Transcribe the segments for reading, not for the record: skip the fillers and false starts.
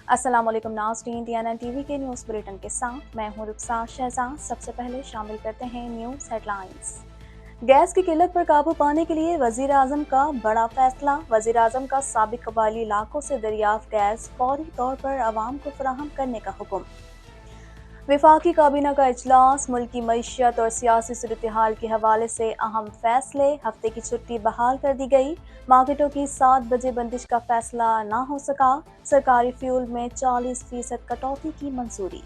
السلام علیکم ناظرین، TNN TV کے نیوز بلیٹن کے ساتھ میں ہوں رخسار شہزاد۔ سب سے پہلے شامل کرتے ہیں نیوز ہیڈ لائنز۔ گیس کی قلت پر قابو پانے کے لیے وزیر اعظم کا بڑا فیصلہ۔ وزیر اعظم کا سابق قبائلی علاقوں سے دریافت گیس فوری طور پر عوام کو فراہم کرنے کا حکم۔ وفاقی کابینہ کا اجلاس، ملکی معیشت اور سیاسی صورتحال کے حوالے سے اہم فیصلے۔ ہفتے کی چھٹی بحال کر دی گئی۔ مارکیٹوں کی 7 بجے بندش کا فیصلہ نہ ہو سکا۔ سرکاری فیول میں 40% کٹوتی کی منظوری۔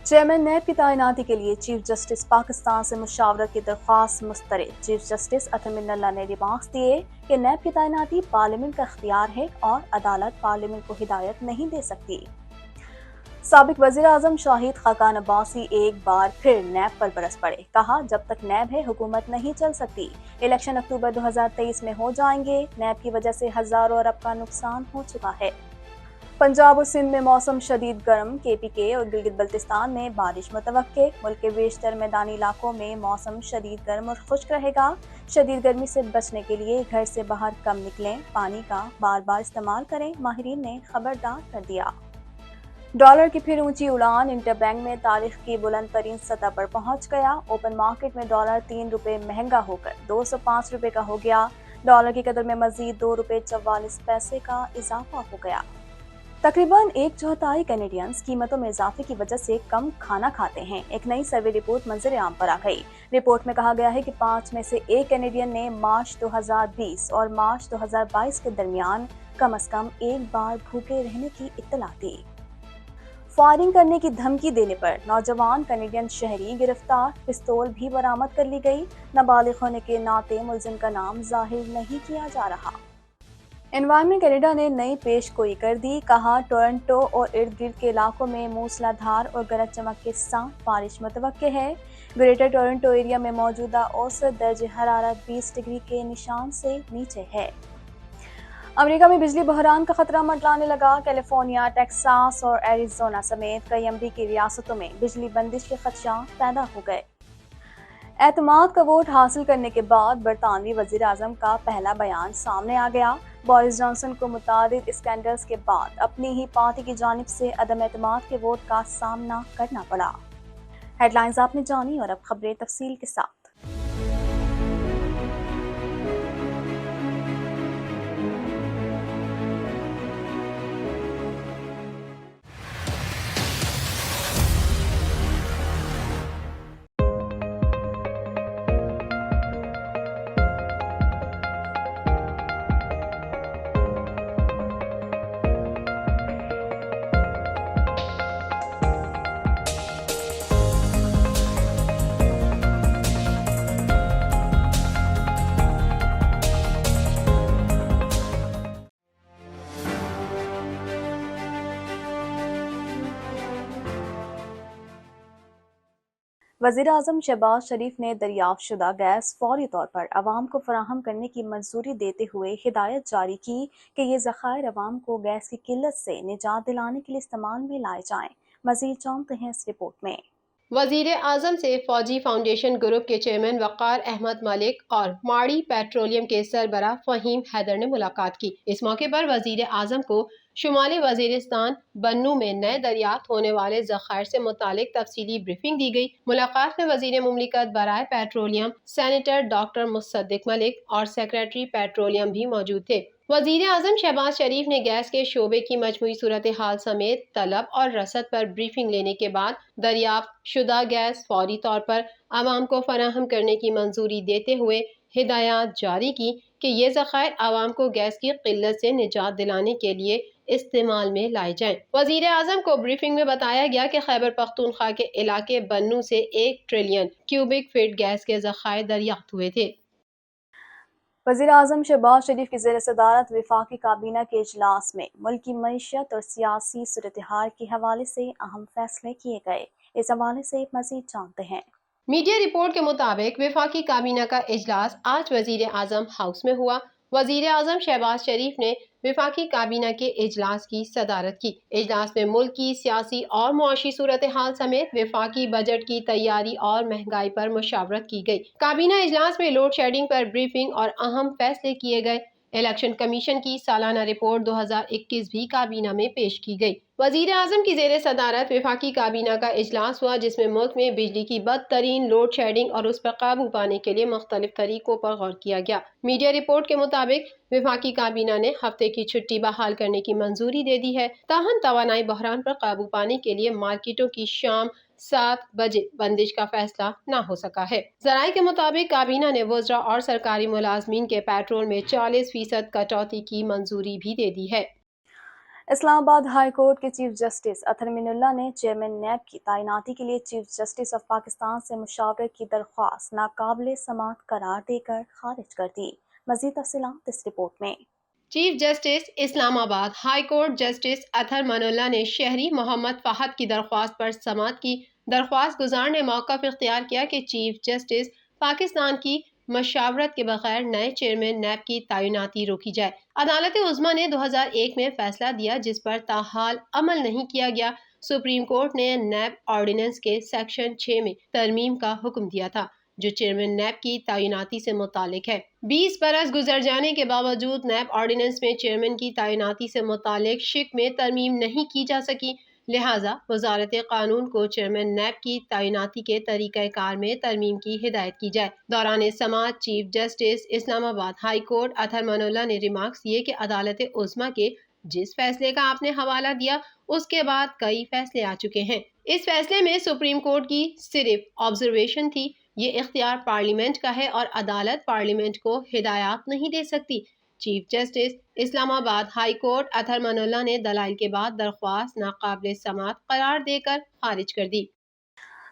چیئرمین نیب کی تعیناتی کے لیے چیف جسٹس پاکستان سے مشاورت کی درخواست مسترد۔ چیف جسٹس اطہر من اللہ نے ریمارکس دیے کہ نیب کی تعیناتی پارلیمنٹ کا اختیار ہے اور عدالت پارلیمنٹ کو ہدایت نہیں دے سکتی۔ سابق وزیر اعظم شاہد خاقان عباسی ایک بار پھر نیب پر برس پڑے۔ کہا جب تک نیب ہے حکومت نہیں چل سکتی۔ الیکشن اکتوبر 2023 میں ہو جائیں گے۔ نیب کی وجہ سے ہزاروں ارب کا نقصان ہو چکا ہے۔ پنجاب اور سندھ میں موسم شدید گرم۔ KPK اور گلگت بلتستان میں بارش متوقع۔ ملک کے بیشتر میدانی علاقوں میں موسم شدید گرم اور خشک رہے گا۔ شدید گرمی سے بچنے کے لیے گھر سے باہر کم نکلیں۔ پانی کا بار بار استعمال کریں، ماہرین نے خبردار کر دیا۔ ڈالر کی پھر اونچی اڑان۔ انٹر بینک میں تاریخ کی بلند ترین سطح پر پہنچ گیا۔ اوپن مارکیٹ میں ڈالر 3 روپے مہنگا ہو کر 205 روپے کا ہو گیا۔ ڈالر کی قدر میں مزید 2 روپے 44 پیسے کا اضافہ ہو گیا۔ تقریباً 1/4 کینیڈینز قیمتوں میں اضافے کی وجہ سے کم کھانا کھاتے ہیں۔ ایک نئی سروے رپورٹ منظر عام پر آ گئی۔ رپورٹ میں کہا گیا ہے کہ 5 میں سے 1 کینیڈین نے مارچ 2020 اور مارچ 2022 کے درمیان کم از کم ایک بار بھوکے رہنے کی اطلاع دی۔ فائرنگ کرنے کی دھمکی دینے پر نوجوان کینیڈین شہری گرفتار۔ پستول بھی برآمد کر لی گئی۔ نابالغ ہونے کے ناطے ملزم کا نام ظاہر نہیں کیا جا رہا۔ انوائرنمنٹ کینیڈا نے نئی پیش گوئی کر دی۔ کہا ٹورنٹو اور ارد گرد کے علاقوں میں موسلا دھار اور گرج چمک کے ساتھ بارش متوقع ہے۔ گریٹر ٹورنٹو ایریا میں موجودہ اوسط درجہ حرارت 20 ڈگری کے نشان سے نیچے ہے۔ امریکہ میں بجلی بحران کا خطرہ منڈلانے لگا۔ کیلیفورنیا، ٹیکساس اور ایریزونا سمیت کئی امریکی ریاستوں میں بجلی بندش کے خدشات پیدا ہو گئے۔ اعتماد کا ووٹ حاصل کرنے کے بعد برطانوی وزیر اعظم کا پہلا بیان سامنے آ گیا۔ بورس جانسن کو متعدد اسکینڈلز کے بعد اپنی ہی پارٹی کی جانب سے عدم اعتماد کے ووٹ کا سامنا کرنا پڑا۔ ہیڈ لائنز آپ نے جانی اور اب خبریں تفصیل کے ساتھ۔ وزیر اعظم شہباز شریف نے دریافت شدہ گیس فوری طور پر عوام کو فراہم کرنے کی منظوری دیتے ہوئے ہدایت جاری کی کہ یہ ذخائر عوام کو گیس کی قلت سے نجات دلانے کے لیے استعمال میں لائے جائیں۔ مزید جانتے ہیں اس رپورٹ میں۔ وزیر اعظم سے فوجی فاؤنڈیشن گروپ کے چیئرمین وقار احمد ملک اور ماڑی پیٹرولیم کے سربراہ فہیم حیدر نے ملاقات کی۔ اس موقع پر وزیر اعظم کو شمالی وزیرستان بنو میں نئے دریافت ہونے والے ذخائر سے متعلق تفصیلی بریفنگ دی گئی۔ ملاقات میں وزیر مملکت برائے پیٹرولیم سینیٹر ڈاکٹر مصدق ملک اور سیکریٹری پیٹرولیم بھی موجود تھے۔ وزیر اعظم شہباز شریف نے گیس کے شعبے کی مجموعی صورتحال سمیت طلب اور رسد پر بریفنگ لینے کے بعد دریافت شدہ گیس فوری طور پر عوام کو فراہم کرنے کی منظوری دیتے ہوئے ہدایات جاری کی کہ یہ ذخائر عوام کو گیس کی قلت سے نجات دلانے کے لیے استعمال میں لائے جائیں۔ وزیر اعظم کو بریفنگ میں بتایا گیا کہ خیبر پختونخوا کے علاقے بنو سے 1 ٹریلین کیوبک فٹ گیس کے ذخائر دریافت ہوئے تھے۔ وزیر اعظم شہباز شریف کی زیر صدارت وفاقی کابینہ کے اجلاس میں ملکی معیشت اور سیاسی صورتحال کے حوالے سے اہم فیصلے کیے گئے۔ اس حوالے سے مزید جانتے ہیں۔ میڈیا رپورٹ کے مطابق وفاقی کابینہ کا اجلاس آج وزیر اعظم ہاؤس میں ہوا۔ وزیر اعظم شہباز شریف نے وفاقی کابینہ کے اجلاس کی صدارت کی۔ اجلاس میں ملک کی سیاسی اور معاشی صورتحال سمیت وفاقی بجٹ کی تیاری اور مہنگائی پر مشاورت کی گئی۔ کابینہ اجلاس میں لوڈ شیڈنگ پر بریفنگ اور اہم فیصلے کیے گئے۔ الیکشن کمیشن کی سالانہ رپورٹ 2021 بھی کابینہ میں پیش کی گئی۔ وزیر اعظم کی زیر صدارت وفاقی کابینہ کا اجلاس ہوا، جس میں ملک میں بجلی کی بدترین لوڈ شیڈنگ اور اس پر قابو پانے کے لیے مختلف طریقوں پر غور کیا گیا۔ میڈیا رپورٹ کے مطابق وفاقی کابینہ نے ہفتے کی چھٹی بحال کرنے کی منظوری دے دی ہے، تاہم توانائی بحران پر قابو پانے کے لیے مارکیٹوں کی شام 7 بجے بندش کا فیصلہ نہ ہو سکا ہے۔ ذرائع کے مطابق کابینہ نے وزراء اور سرکاری ملازمین کے پیٹرول میں 40% کٹوتی کی منظوری بھی دے دی ہے۔ اسلام آباد ہائی کورٹ کے چیف جسٹس اطہر من اللہ نے چیئرمین نیب کی تعیناتی کے لیے چیف جسٹس آف پاکستان سے مشاورت کی درخواست ناقابل سماعت قرار دے کر خارج کر دی۔ مزید تفصیلات اس رپورٹ میں۔ چیف جسٹس اسلام آباد ہائی کورٹ جسٹس اطہر من اللہ نے شہری محمد فہد کی درخواست پر سماعت کی۔ درخواست گزار نے موقف اختیار کیا کہ چیف جسٹس پاکستان کی مشاورت کے بغیر نئے چیئرمین نیب کی تعیناتی روکی جائے۔ عدالت عظمیٰ نے 2001 میں فیصلہ دیا، جس پر تاحال عمل نہیں کیا گیا۔ سپریم کورٹ نے نیب آرڈیننس کے سیکشن 6 میں ترمیم کا حکم دیا تھا، جو چیئرمین نیب کی تعیناتی سے متعلق ہے۔ 20 برس گزر جانے کے باوجود نیب آرڈیننس میں چیئرمین کی تعیناتی سے متعلق شق میں ترمیم نہیں کی جا سکی، لہٰذا وزارت قانون کو چیئرمین نیب کی تعیناتی کے طریقہ کار میں ترمیم کی ہدایت کی جائے۔ دوران سماعت چیف جسٹس اسلام آباد ہائی کورٹ اطہر من اللہ نے ریمارکس دیے کہ عدالت عظمیٰ کے جس فیصلے کا آپ نے حوالہ دیا، اس کے بعد کئی فیصلے آ چکے ہیں۔ اس فیصلے میں سپریم کورٹ کی صرف آبزرویشن تھی۔ یہ اختیار پارلیمنٹ کا ہے اور عدالت پارلیمنٹ کو ہدایات نہیں دے سکتی۔ چیف جسٹس اسلام آباد ہائی کورٹ اطہر من اللہ نے دلائل کے بعد درخواست ناقابل سماعت قرار دے کر خارج کر دی۔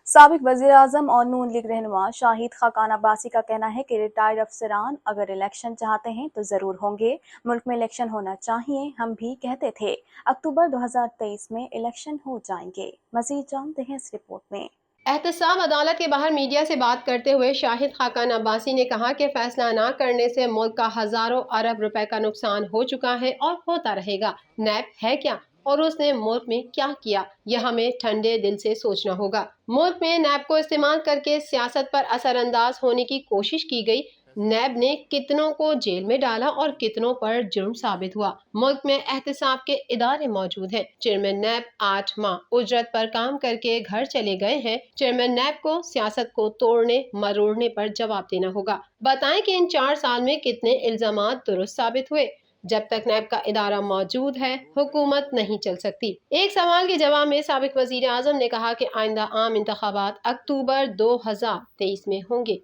سابق وزیر اعظم اور نون لیگ رہنما شاہد خاقان عباسی کا کہنا ہے کہ ریٹائرڈ افسران اگر الیکشن چاہتے ہیں تو ضرور ہوں گے، ملک میں الیکشن ہونا چاہیے، ہم بھی کہتے تھے اکتوبر 2023 میں الیکشن ہو جائیں گے۔ مزید جانتے ہیں اس رپورٹ میں۔ احتساب عدالت کے باہر میڈیا سے بات کرتے ہوئے شاہد خاقان عباسی نے کہا کہ فیصلہ نہ کرنے سے ملک کا ہزاروں ارب روپے کا نقصان ہو چکا ہے اور ہوتا رہے گا۔ نیب ہے کیا اور اس نے ملک میں کیا کیا، یہ ہمیں ٹھنڈے دل سے سوچنا ہوگا۔ ملک میں نیب کو استعمال کر کے سیاست پر اثر انداز ہونے کی کوشش کی گئی۔ نیب نے کتنوں کو جیل میں ڈالا اور کتنوں پر جرم ثابت ہوا۔ ملک میں احتساب کے ادارے موجود ہیں۔ چیئرمین نیب 8 ماہ اجرت پر کام کر کے گھر چلے گئے ہیں۔ چیئرمین نیب کو سیاست کو توڑنے مروڑنے پر جواب دینا ہوگا۔ بتائیں کہ ان 4 سال میں کتنے الزامات درست ثابت ہوئے۔ جب تک نیب کا ادارہ موجود ہے، حکومت نہیں چل سکتی۔ ایک سوال کے جواب میں سابق وزیر اعظم نے کہا کہ آئندہ عام انتخابات اکتوبر 2023 میں ہوں گے۔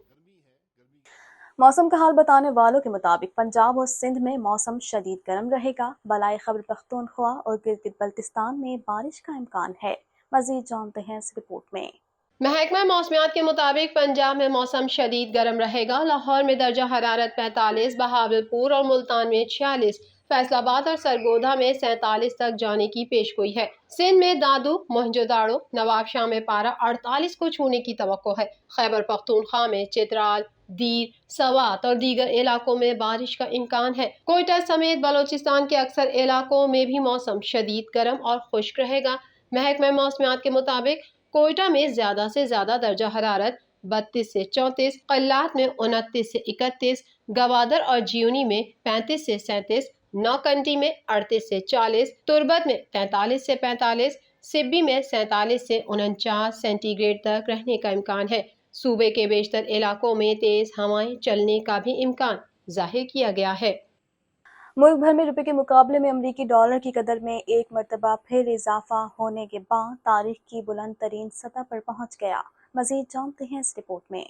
موسم کا حال بتانے والوں کے مطابق پنجاب اور سندھ میں موسم شدید گرم رہے گا۔ بالائے خیبر پختونخوا اور گلگت بلتستان میں بارش کا امکان ہے۔ مزید جانتے ہیں اس رپورٹ میں۔ محکمہ موسمیات کے مطابق پنجاب میں موسم شدید گرم رہے گا۔ لاہور میں درجہ حرارت 45، بہاولپور اور ملتان میں 46، فیصل آباد اور سرگودا میں 47 تک جانے کی پیش گوئی ہے۔ سندھ میں دادو، موہنجو داڑو، نواب شاہ میں پارہ 48 کو چھونے کی توقع ہے۔ خیبر پختونخوا میں چترال، دیر، سوات اور دیگر علاقوں میں بارش کا امکان ہے۔ کوئٹہ سمیت بلوچستان کے اکثر علاقوں میں بھی موسم شدید گرم اور خشک رہے گا۔ محکمہ موسمیات کے مطابق کوئٹہ میں زیادہ سے زیادہ درجہ حرارت 32 سے 34، قلات میں 29 سے 31، گوادر اور جیونی میں 35 سے 37، نوکنٹی میں 38 سے 40، تربت میں 43 سے 45، سبی میں 47 سے 49 سینٹی گریڈ تک رہنے کا امکان ہے۔ صوبے کے بیشتر علاقوں میں تیز ہوائیں چلنے کا بھی امکان ظاہر کیا گیا ہے۔ ملک بھر میں روپے کے مقابلے میں امریکی ڈالر کی قدر میں ایک مرتبہ پھر اضافہ ہونے کے بعد تاریخ کی بلند ترین سطح پر پہنچ گیا۔ مزید جانتے ہیں اس رپورٹ میں۔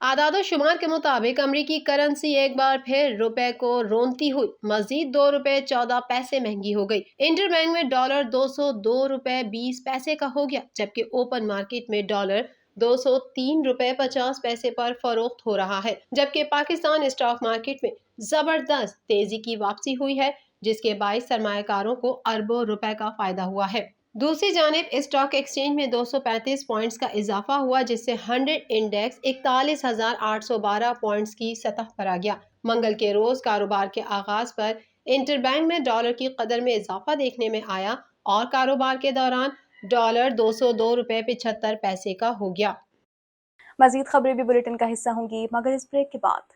اعداد و شمار کے مطابق امریکی کرنسی ایک بار پھر روپے کو رونتی ہوئی مزید 2 روپے 14 پیسے مہنگی ہو گئی۔ انٹر بینک میں ڈالر 202 روپے 20 پیسے کا ہو گیا، جبکہ اوپن مارکیٹ میں ڈالر 203 روپے 50 پیسے پر فروخت ہو رہا ہے، جبکہ پاکستان اسٹاک مارکیٹ میں زبردست تیزی کی واپسی ہوئی ہے، جس کے باعث سرمایہ کاروں کو اربوں روپے کا فائدہ ہوا ہے۔ دوسری جانب اسٹاک ایکسچینج میں 235 پوائنٹس کا اضافہ ہوا، جس سے 100 انڈیکس 41,812 پوائنٹس کی سطح پر آ گیا۔ منگل کے روز کاروبار کے آغاز پر انٹر بینک میں ڈالر کی قدر میں اضافہ دیکھنے میں آیا اور کاروبار کے دوران ڈالر 202 روپے 75 پیسے کا ہو گیا۔ مزید خبریں بھی بلیٹن کا حصہ ہوں گی، مگر اس بریک کے بعد۔